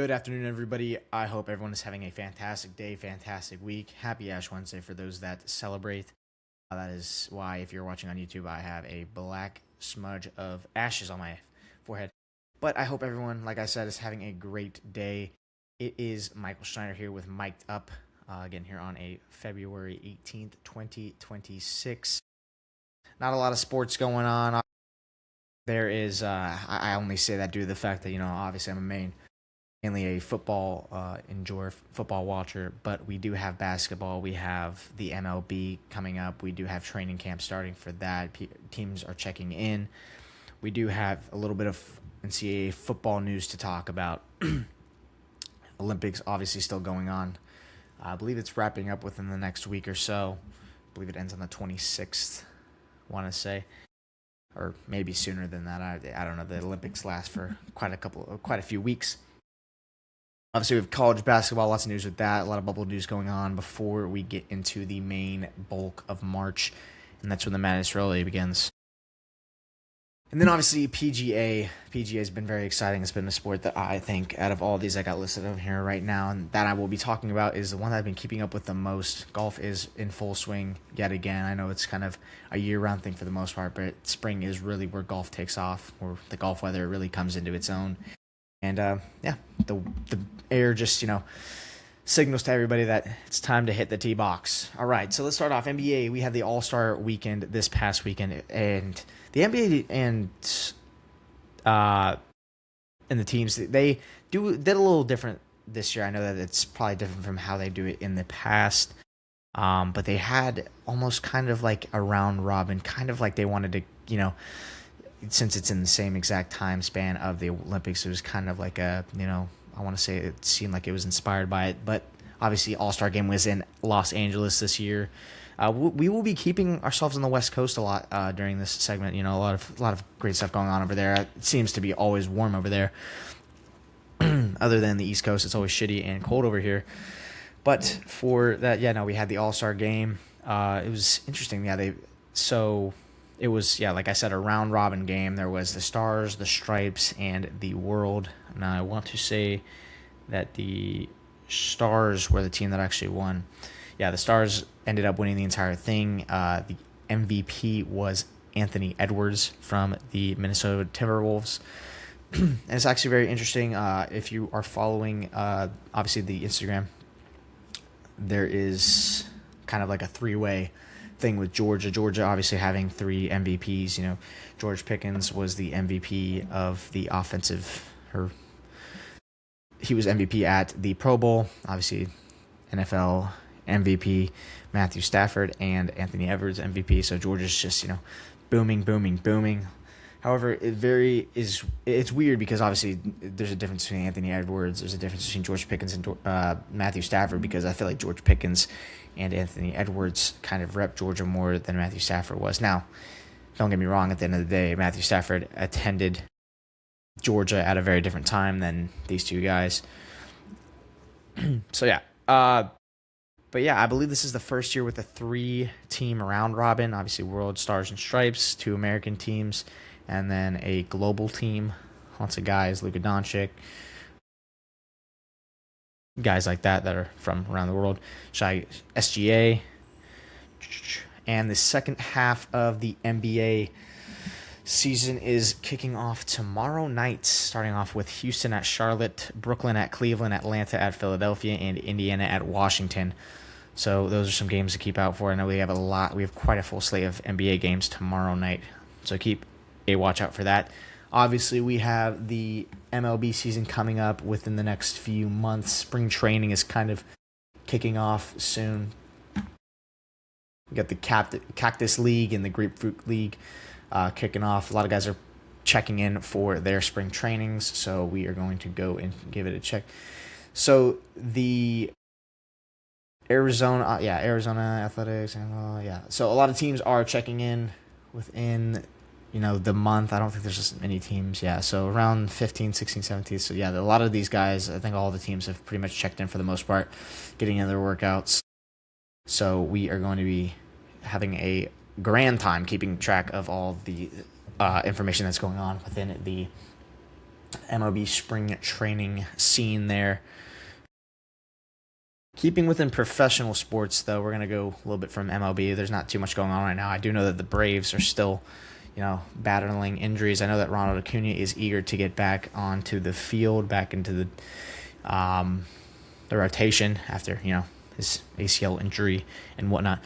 Good afternoon, everybody. I hope everyone is having a fantastic day, fantastic week. Happy Ash Wednesday for those that celebrate. That is why, if you're watching on YouTube, I have a black smudge of ashes on my forehead. But I hope everyone, like I said, is having a great day. It is Michael Schneider here with Mic'd Up, again here on a February 18th, 2026. Not a lot of sports going on. There is, I only say that due to the fact that, obviously I'm mainly a football enjoyer, football watcher, but we do have basketball. We have the MLB coming up. We do have training camp starting for that. Teams are checking in. We do have a little bit of NCAA football news to talk about. Olympics obviously still going on. I believe it's wrapping up within the next week or so. I believe it ends on the 26th, I want to say. Or maybe sooner than that. I don't know. The Olympics last for quite a few weeks. Obviously, we have college basketball, lots of news with that, a lot of bubble news going on before we get into the main bulk of March, and that's when the madness really begins. And then obviously PGA. PGA has been very exciting. It's been a sport that I think, out of all these I got listed over here right now, and that I will be talking about, is the one that I've been keeping up with the most. Golf is in full swing yet again. I know it's kind of a year-round thing for the most part, but spring is really where golf takes off, where the golf weather really comes into its own. And the air just, signals to everybody that it's time to hit the tee box. All right, so let's start off. NBA, we had the All-Star weekend this past weekend, and the NBA and the teams, they did a little different this year. I know that it's probably different from how they do it in the past, but they had almost kind of like a round robin, kind of like they wanted to, since it's in the same exact time span of the Olympics, it was kind of like I want to say it seemed like it was inspired by it. But obviously, All-Star Game was in Los Angeles this year. We will be keeping ourselves on the West Coast a lot during this segment. A lot of great stuff going on over there. It seems to be always warm over there. Other than the East Coast, it's always shitty and cold over here. But for that, we had the All-Star Game. It was interesting. It was, like I said, a round-robin game. There was the Stars, the Stripes, and the World. Now, I want to say that the Stars were the team that actually won. Yeah, the Stars ended up winning the entire thing. The MVP was Anthony Edwards from the Minnesota Timberwolves. And it's actually very interesting. If you are following, obviously, the Instagram, there is kind of like a three-way thing with Georgia. Georgia obviously having 3 MVPs. George Pickens was the MVP of the offensive, he was MVP at the Pro Bowl. Obviously, NFL MVP Matthew Stafford and Anthony Edwards MVP. So Georgia's just booming. However, it's weird because obviously there's a difference between Anthony Edwards. There's a difference between George Pickens and Matthew Stafford, because I feel like George Pickens and Anthony Edwards kind of rep Georgia more than Matthew Stafford was. Now, don't get me wrong, at the end of the day, Matthew Stafford attended Georgia at a very different time than these two guys. So, yeah. But, I believe this is the first year with a 3-team round robin. Obviously, World, Stars, and Stripes, 2 American teams, and then a global team. Lots of guys, Luka Doncic, guys like that are from around the world. SGA. And the second half of the NBA season is kicking off tomorrow night, starting off with Houston at Charlotte, Brooklyn at Cleveland, Atlanta at Philadelphia, and Indiana at Washington. So those are some games to keep out for. I know we have quite a full slate of NBA games tomorrow night, so keep a watch out for that. Obviously, we have the MLB season coming up within the next few months. Spring training is kind of kicking off soon. We got the Cactus League and the Grapefruit League kicking off. A lot of guys are checking in for their spring trainings, so we are going to go and give it a check. So the Arizona Athletics, so a lot of teams are checking in within the month. I don't think there's just many teams. So around 15, 16, 17. So a lot of these guys, I think all the teams have pretty much checked in for the most part, getting in their workouts. So we are going to be having a grand time keeping track of all the information that's going on within the MLB spring training scene there. Keeping within professional sports, though, we're going to go a little bit from MLB. There's not too much going on right now. I do know that the Braves are still, battling injuries. I know that Ronald Acuna is eager to get back onto the field, back into the rotation after, his ACL injury and whatnot.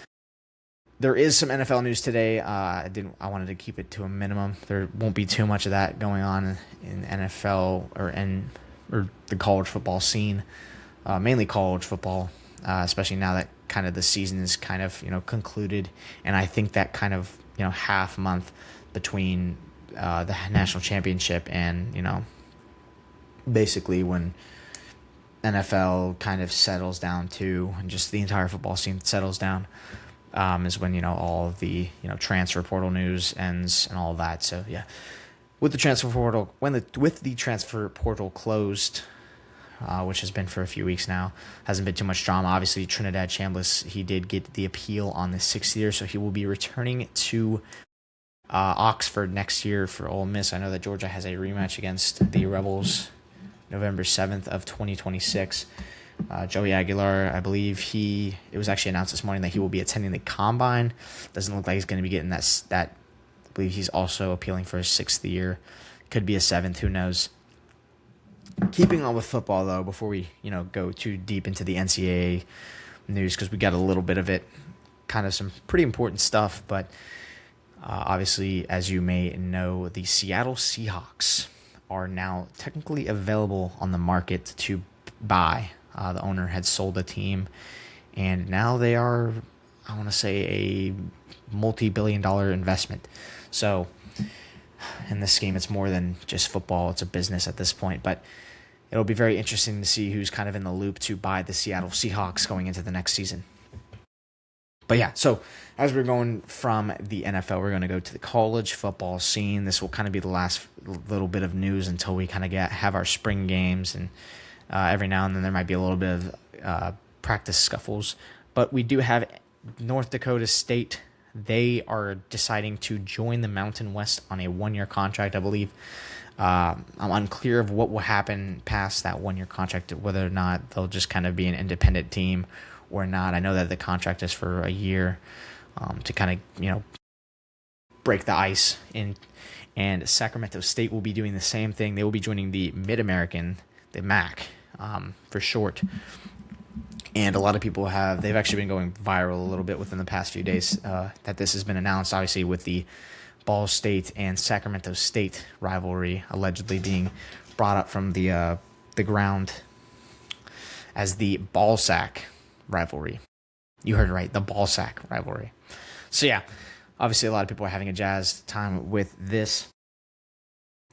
There is some NFL news today. I wanted to keep it to a minimum. There won't be too much of that going on in NFL or the college football scene. Mainly college football, especially now that kind of the season is kind of, concluded. And I think that kind of, half month between the national championship and, basically when NFL kind of settles down too, and just the entire football scene settles down, is when, all of the, transfer portal news ends and all of that. So, yeah, with the transfer portal, with the transfer portal closed, which has been for a few weeks now. Hasn't been too much drama. Obviously, Trinidad Chambliss, he did get the appeal on the 6th year, so he will be returning to Oxford next year for Ole Miss. I know that Georgia has a rematch against the Rebels November 7th of 2026. Joey Aguilar, I believe it was actually announced this morning that he will be attending the Combine. Doesn't look like he's going to be getting that. I believe he's also appealing for his 6th year. Could be a 7th, who knows. Keeping on with football, though, before we, go too deep into the NCAA news, because we got a little bit of it, kind of some pretty important stuff, but obviously, as you may know, the Seattle Seahawks are now technically available on the market to buy. The owner had sold the team, and now they are, I want to say, a multi-billion-dollar investment. So in this game, it's more than just football. It's a business at this point, but it'll be very interesting to see who's kind of in the loop to buy the Seattle Seahawks going into the next season. But yeah, so as we're going from the NFL, we're going to go to the college football scene. This will kind of be the last little bit of news until we kind of have our spring games, and every now and then there might be a little bit of practice scuffles. But we do have North Dakota State. They are deciding to join the Mountain West on a 1-year contract, I believe. I'm unclear of what will happen past that 1-year contract, whether or not they'll just kind of be an independent team or not. I know that the contract is for a year to kind of, break the ice. And Sacramento State will be doing the same thing. They will be joining the Mid-American, the MAC for short. And a lot of people they've actually been going viral a little bit within the past few days that this has been announced, obviously with the Ball State and Sacramento State rivalry allegedly being brought up from the ground as the Ball Sack rivalry. You heard it right, the Ball Sack rivalry. So yeah, obviously a lot of people are having a jazzed time with this.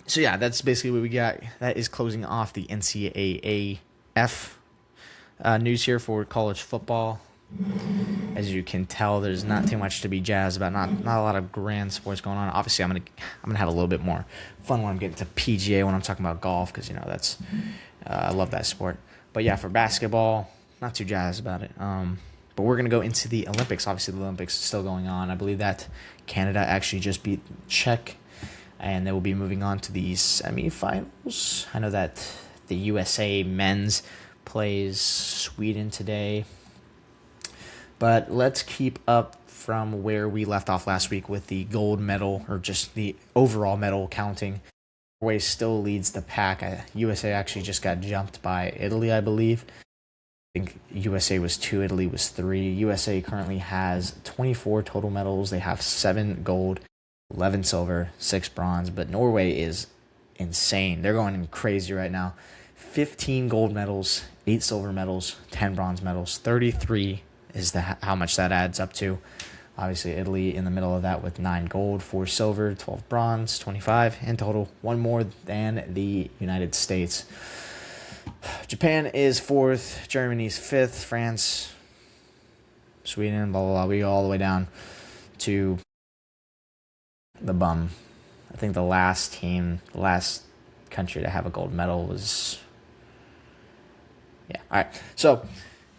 So yeah, that's basically what we got. That is closing off the NCAAF news here for college football. As you can tell, there's not too much to be jazzed about. Not a lot of grand sports going on. Obviously, I'm gonna have a little bit more fun when I'm getting to PGA, when I'm talking about golf, because that's I love that sport. But yeah, for basketball, not too jazzed about it. But we're gonna go into the Olympics. Obviously, the Olympics is still going on. I believe that Canada actually just beat Czech, and they will be moving on to the semifinals. I know that the USA men's plays Sweden today. But let's keep up from where we left off last week with the gold medal, or just the overall medal counting. Norway still leads the pack. USA actually just got jumped by Italy, I believe. I think USA was 2, Italy was 3. USA currently has 24 total medals. They have 7 gold, 11 silver, 6 bronze. But Norway is insane. They're going crazy right now. 15 gold medals, 8 silver medals, 10 bronze medals, 33 is how much that adds up to. Obviously, Italy in the middle of that with 9 gold, 4 silver, 12 bronze, 25 in total. 1 more than the United States. Japan is 4th, Germany's 5th, France, Sweden, blah, blah, blah. We go all the way down to the bum. I think the last country to have a gold medal was... Yeah, all right. So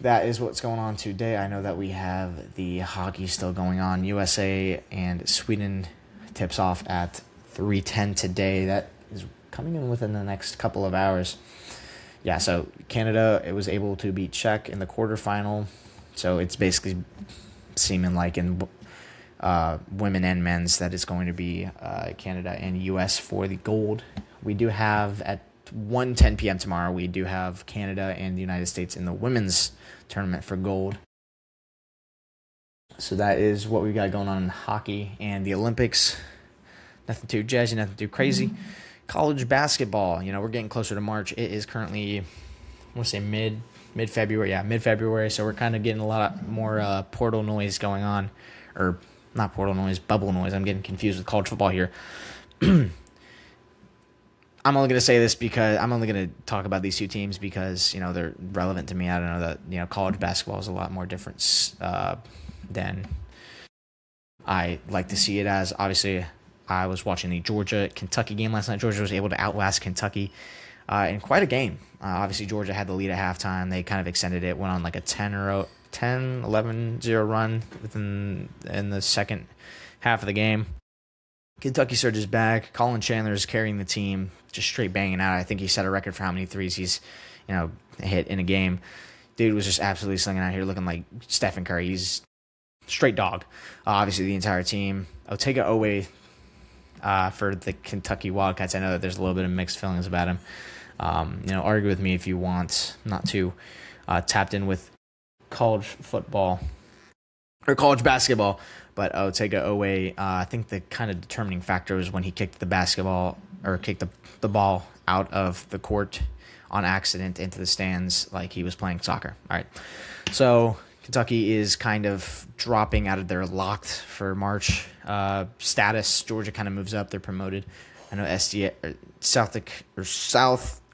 that is what's going on today. I know that we have the hockey still going on. USA and Sweden tips off at 3:10 today. That is coming in within the next couple of hours. Yeah, so Canada, it was able to beat Czech in the quarterfinal. So it's basically seeming like in women and men's that it's going to be Canada and U.S. for the gold. We do have at 1:10 p.m. tomorrow, we do have Canada and the United States in the women's tournament for gold. So that is what we got going on in hockey and the Olympics. Nothing too jazzy, nothing too crazy. College basketball, we're getting closer to March. It is currently, I want to say mid-February. Yeah, mid-February. So we're kind of getting a lot more portal noise going on. Or not portal noise, bubble noise. I'm getting confused with college football here. I'm only going to say this because I'm only going to talk about these two teams because, they're relevant to me. I don't know that, college basketball is a lot more different than I like to see it as. Obviously, I was watching the Georgia-Kentucky game last night. Georgia was able to outlast Kentucky in quite a game. Obviously, Georgia had the lead at halftime. They kind of extended it, went on like a 11-0 run in the second half of the game. Kentucky surges back. Colin Chandler is carrying the team, just straight banging out. I think he set a record for how many threes he's hit in a game. Dude was just absolutely slinging out here, looking like Stephen Curry. He's straight dog. Obviously, the entire team. Otega Owe for the Kentucky Wildcats. I know that there's a little bit of mixed feelings about him. Argue with me if you want. I'm not too tapped in with college football or college basketball, but Otega Owe, I think the kind of determining factor was when he kicked the basketball or kicked the ball out of the court on accident into the stands like he was playing soccer. All right. So Kentucky is kind of dropping out of their locked for March status. Georgia kind of moves up. They're promoted. I know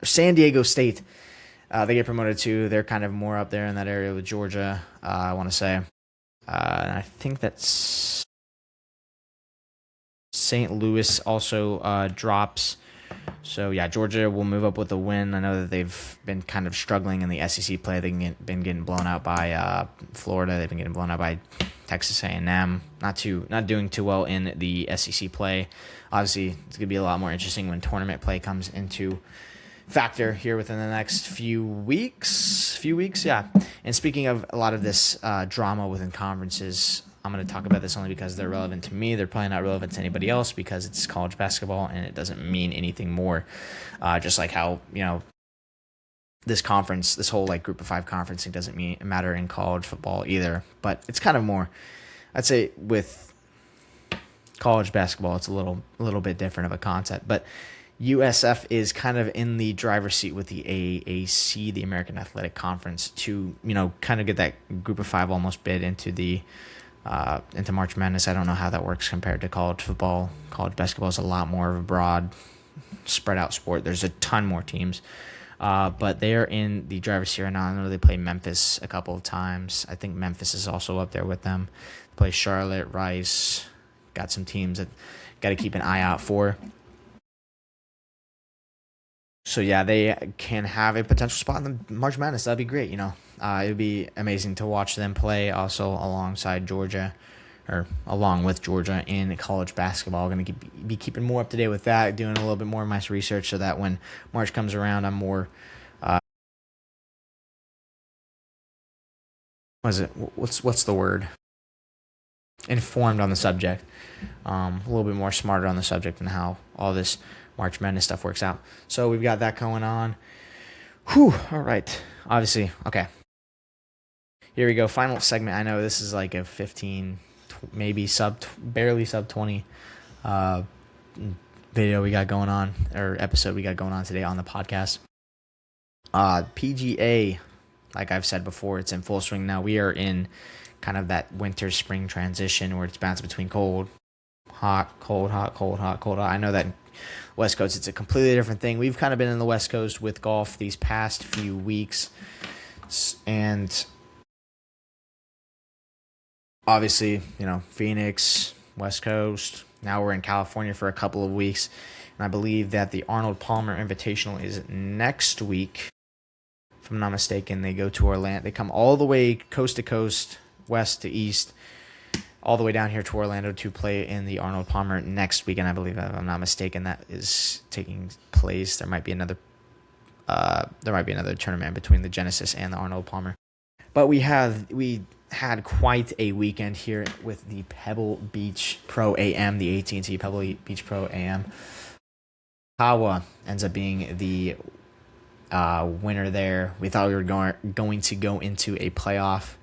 San Diego State, they get promoted too. They're kind of more up there in that area with Georgia, I want to say. And I think that's St. Louis also drops. So, yeah, Georgia will move up with a win. I know that they've been kind of struggling in the SEC play. They've been getting blown out by Florida. They've been getting blown out by Texas A&M. Not doing too well in the SEC play. Obviously, it's going to be a lot more interesting when tournament play comes into factor here within the next few weeks. Yeah. And speaking of a lot of this drama within conferences, I'm going to talk about this only because they're relevant to me. They're probably not relevant to anybody else because it's college basketball and it doesn't mean anything more. Just like how, this conference, this whole like group of 5 conferencing doesn't matter in college football either. But it's kind of more, I'd say with college basketball, it's a little bit different of a concept. But USF is kind of in the driver's seat with the AAC, the American Athletic Conference, to, kind of get that group of 5 almost bid into the into March Madness. I don't know how that works compared to college football. College basketball is a lot more of a broad, spread out sport. There's a ton more teams. But they are in the driver's seat right now. I know they play Memphis a couple of times. I think Memphis is also up there with them. They play Charlotte, Rice. Got some teams that got to keep an eye out for. So, yeah, they can have a potential spot in the March Madness. That'd be great, It would be amazing to watch them play also along with Georgia in college basketball. Going to be keeping more up to date with that, doing a little bit more of my research so that when March comes around, I'm more what's the word? Informed on the subject. A little bit more smarter on the subject and how all this March Madness stuff works out. So we've got that going on. Whew, all right. Obviously, okay. Here we go. Final segment. I know this is like a 15, maybe barely sub 20 video we got going on, or episode we got going on today on the podcast. PGA, like I've said before, it's in full swing now. We are in kind of that winter-spring transition where it's bouncing between cold, hot, cold, hot, cold, hot, cold, hot. I know that West Coast, it's a completely different thing. We've kind of been in the West Coast with golf these past few weeks. And obviously, Phoenix, West Coast. Now we're in California for a couple of weeks. And I believe that the Arnold Palmer Invitational is next week. If I'm not mistaken, they go to Orlando. They come all the way coast to coast, west to east. all the way down here to Orlando to play in the Arnold Palmer next weekend, I believe, if I'm not mistaken. That is taking place. There might be another tournament between the Genesis and the Arnold Palmer. But we had quite a weekend here with the Pebble Beach Pro AM, the AT&T Pebble Beach Pro AM. Kawa ends up being the winner there. We thought we were going to go into a playoff,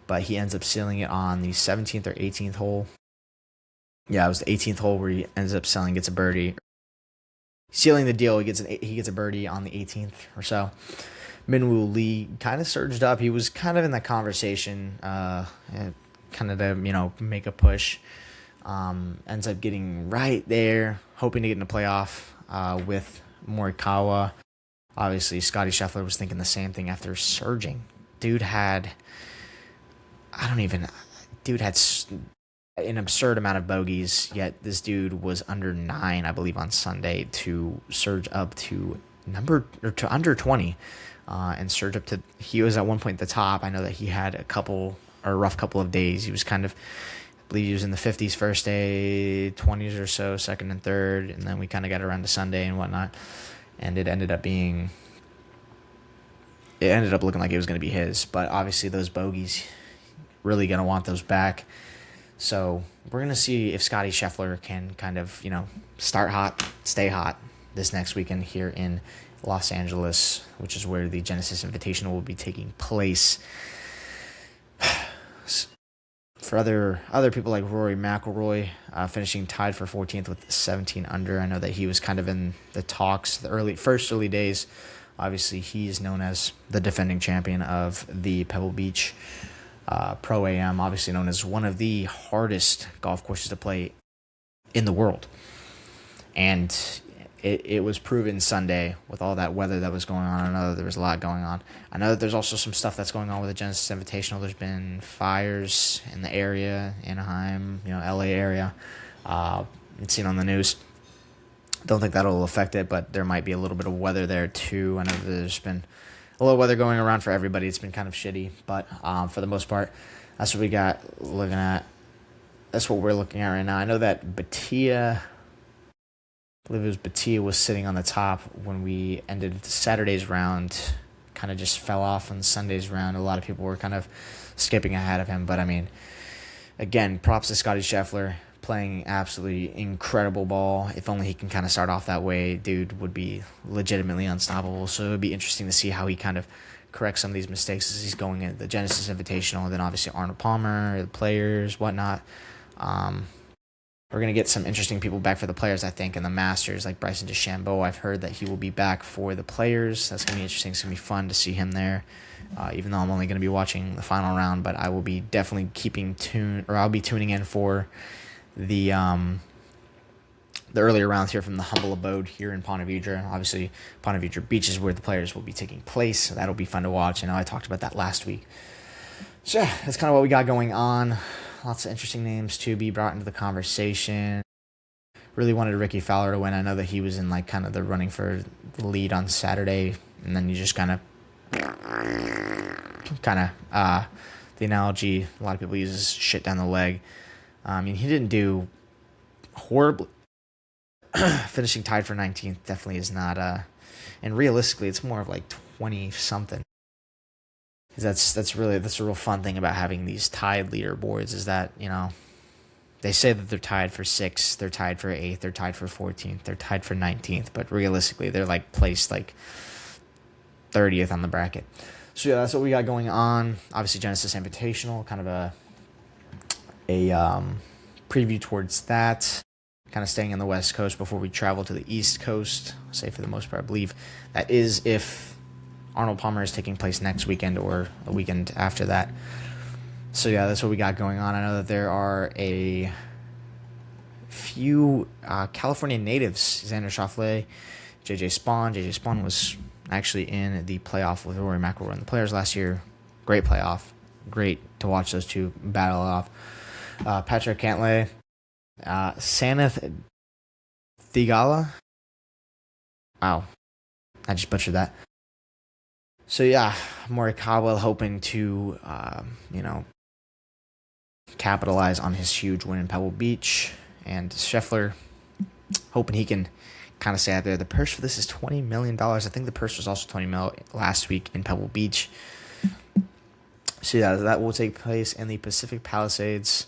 but he ends up sealing it on the 17th or 18th hole. Yeah, it was the 18th hole where he ends up gets a birdie. Sealing the deal, he gets a birdie on the 18th or so. Minwoo Lee kind of surged up. He was kind of in that conversation, kind of to make a push. Ends up getting right there, hoping to get in a playoff with Morikawa. Obviously, Scotty Scheffler was thinking the same thing after surging. Dude had an absurd amount of bogeys, yet this dude was under 9, I believe, on Sunday to surge up to under 20, and surge up to. He was at one point at the top. I know that he had a rough couple of days. He was I believe he was in the 50s first day, 20s or so second and third, and then we kind of got around to Sunday and whatnot, and it ended up looking like it was going to be his. But obviously those bogeys, really going to want those back. So we're going to see if Scotty Scheffler can kind of, start hot, stay hot this next weekend here in Los Angeles, which is where the Genesis Invitational will be taking place. For other people like Rory McIlroy, finishing tied for 14th with 17 under. I know that he was kind of in the talks the early days. Obviously, he is known as the defending champion of the Pebble Beach Pro AM, obviously known as one of the hardest golf courses to play in the world. And it was proven Sunday with all that weather that was going on. I know that there was a lot going on. I know that there's also some stuff that's going on with the Genesis Invitational. There's been fires in the area, Anaheim, LA area. It's seen on the news. Don't think that'll affect it, but there might be a little bit of weather there too. I know there's been a little weather going around for everybody. It's been kind of shitty, but for the most part, that's what we got looking at. That's what we're looking at right now. I know that Batia was sitting on the top when we ended Saturday's round. Kind of just fell off on Sunday's round. A lot of people were kind of skipping ahead of him, but I mean, again, props to Scotty Scheffler, playing absolutely incredible ball. If only he can kind of start off that way, dude would be legitimately unstoppable. So it would be interesting to see how he kind of corrects some of these mistakes as he's going into the Genesis Invitational, and then obviously Arnold Palmer, the Players, whatnot. We're going to get some interesting people back for the Players, I think, and the Masters, like Bryson DeChambeau. I've heard that he will be back for the Players. That's going to be interesting. It's going to be fun to see him there, even though I'm only going to be watching the final round, but I will be definitely I'll be tuning in for the earlier rounds here from the humble abode here in Ponte Vedra. Obviously, Ponte Vedra Beach is where the Players will be taking place, so that'll be fun to watch. I know I talked about that last week. So yeah, that's kind of what we got going on. Lots of interesting names to be brought into the conversation. Really wanted Ricky Fowler to win. I know that he was in kind of the running for the lead on Saturday, and then you just kind of the analogy a lot of people use is shit down the leg. I mean, he didn't do horribly. Finishing tied for 19th definitely is not and realistically it's more of 20 something. That's a real fun thing about having these tied leaderboards, is that they say that they're tied for 6th, they're tied for 8th, they're tied for 14th, they're tied for 19th, but realistically they're placed 30th on the bracket. So yeah, that's what we got going on. Obviously Genesis Invitational, kind of a preview towards that, kind of staying on the West Coast before we travel to the East Coast. I'll say for the most part, I believe that is if Arnold Palmer is taking place next weekend or a weekend after that. So yeah, that's what we got going on. I know that there are a few California natives, Xander Schauffele, JJ Spawn. JJ Spawn was actually in the playoff with Rory McIlroy and the Players last year. Great playoff. Great to watch those two battle off. Patrick Cantlay, Sanath Thigala. Wow, I just butchered that. So yeah, Morikawa hoping to, capitalize on his huge win in Pebble Beach. And Scheffler, hoping he can kind of stay out there. The purse for this is $20 million. I think the purse was also $20 million last week in Pebble Beach. So yeah, that will take place in the Pacific Palisades.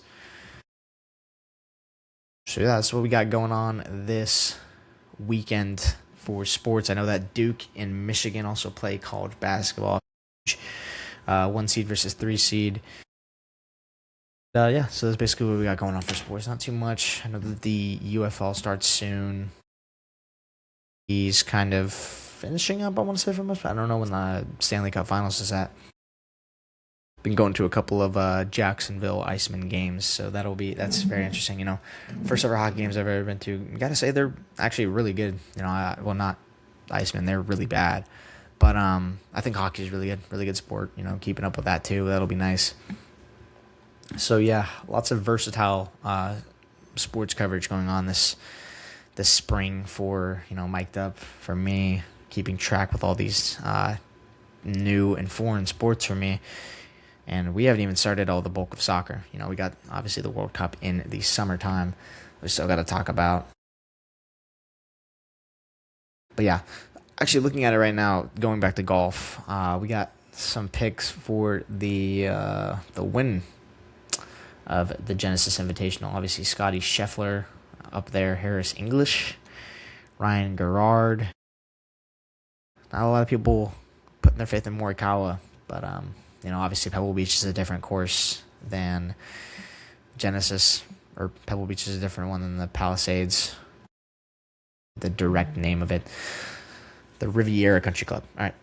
So yeah, that's what we got going on this weekend for sports. I know that Duke and Michigan also play college basketball. 1 seed versus 3 seed. Yeah, so that's basically what we got going on for sports. Not too much. I know that the UFL starts soon. He's kind of finishing up, I want to say, for most. I don't know when the Stanley Cup Finals is at. Been going to a couple of Jacksonville Iceman games, so that's very interesting. You know, first ever hockey games I've ever been to. Gotta say they're actually really good. You know, well, not Iceman, they're really bad, but I think hockey is really good sport. You know, keeping up with that too, that'll be nice. So yeah, lots of versatile sports coverage going on this spring for, you know, Mic'd Up for me, keeping track with all these new and foreign sports for me. And we haven't even started all the bulk of soccer. You know, we got obviously the World Cup in the summertime. We still got to talk about. But yeah, actually looking at it right now, going back to golf, we got some picks for the win of the Genesis Invitational. Obviously, Scotty Scheffler up there, Harris English, Ryan Gerard. Not a lot of people putting their faith in Morikawa, but you know, obviously Pebble Beach is a different course than Genesis, or Pebble Beach is a different one than the Palisades. The direct name of it, the Riviera Country Club. All right.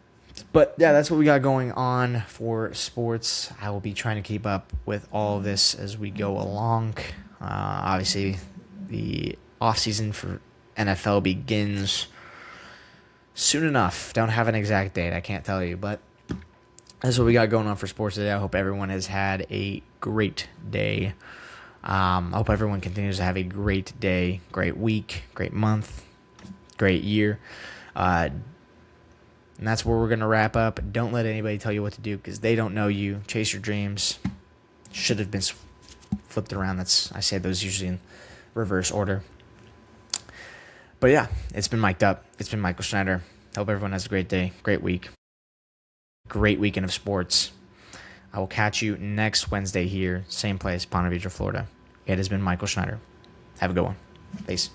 But yeah, that's what we got going on for sports. I will be trying to keep up with all of this as we go along. Obviously, the offseason for NFL begins soon enough. Don't have an exact date. I can't tell you, but that's what we got going on for sports today. I hope everyone has had a great day. I hope everyone continues to have a great day, great week, great month, great year. And that's where we're going to wrap up. Don't let anybody tell you what to do because they don't know you. Chase your dreams. Should have been flipped around. I say those usually in reverse order. But yeah, it's been Mic'd Up. It's been Michael Schneider. Hope everyone has a great day, great week, great weekend of sports. I will catch you next Wednesday here, same place, Ponte Vedra, Florida. It has been Michael Schneider. Have a good one. Peace.